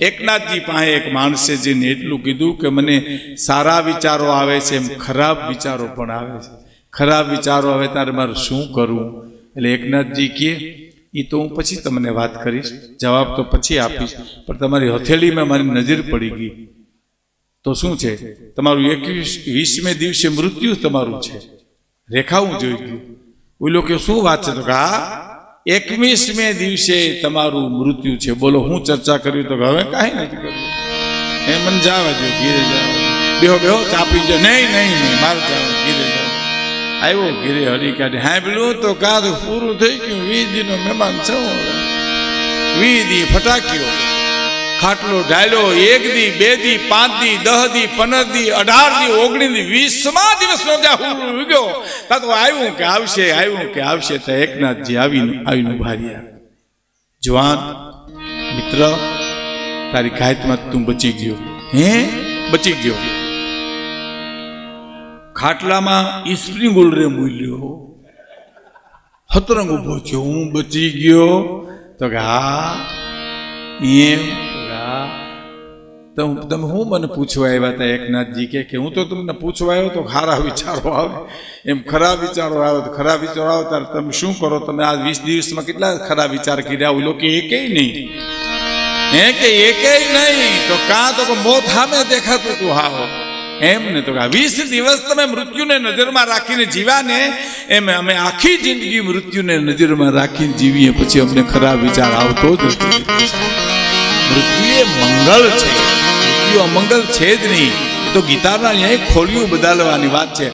એકનાથજી પાસે એક માણસે જઈને એટલું કીધું કે મને સારા વિચારો આવે છે, એમ ખરાબ વિચારો પણ આવે છે. ખરાબ વિચારો આવે ત્યારે મારે શું કરવું? એટલે એકનાથજી કહે એ તો હું પછી તમને વાત કરીશ, જવાબ તો પછી આપીશ, પણ તમારી હથેળીમાં મારી નજર પડી ગઈ તો શું છે? તમારું 20મે દિવસે મૃત્યુ તમારું છે. રેખાવું જોઈ ગયું. ઓલો કે શું વાત છે? તો કે હા, 21મે દિવસે તમારું મૃત્યુ છે. બોલો હું ચર્ચા કરી? તો હવે કાંઈ નથી કર્યું. એ મને જવા દો, ઘીરે જાવ, બેહો બેહો ચાપી જો. નહીં નહીં નહીં, મારે જાવ, ઘીરે જાવ. આવ્યો ઘીરે હરી કાઢી સાંભળ્યું તો કાં તો પૂરું થઈ ગયું. 20 દીનો મહેમાન છો. 20 દી ફટાક્યો, ખાટલો ઢાળ્યો. 1 દી, 2 દી, 5 દી, 10 દી, 15 દી, 18 દી, 19 દી, 20મા દિવસનો જ્યાં ઉગ્યો તા તો આવ્યું કે આવશે, આવ્યું કે આવશે. તો એકનાથજી આવીને ભાર્યા. જવાન મિત્ર, તારી ઘાતમાં તું બચી ગયો. હે બચી ગયો? ખાટલામાં સ્પ્રિંગ રે મૂલ્યો હતરંગ ઉભો થયો. હું બચી ગયો? તો કે હા. એમ તમે હું મને પૂછવા આવ્યા હતા? એકનાથજી કે હું તો તમને પૂછવા આવ્યો તો સારા વિચારો આવે, એમ ખરાબ વિચારો આવે તો ખરાબ વિચારો આવે ત્યારે તમે શું કરો? તમે આ 20 દિવસમાં કેટલા ખરાબ વિચાર કર્યા? ઓલો કે એકેય નહીં. હે કે એકેય નહીં? તો કાં તો મોત સામે દેખાતું તું હાવ. એમ ને તો 20 દિવસ તમે મૃત્યુને નજરમાં રાખીને જીવ્યા ને, એમ અમે આખી જિંદગી મૃત્યુને નજરમાં રાખીને જીવીએ, પછી અમને ખરાબ વિચાર આવતો જ નથી. મૃત્યુ એ મંગળ છે, મૃત્યુ અમંગલ છે જ નહીં. એ તો ગીતાના અહીંયા ખોલિયું બદલવાની વાત છે.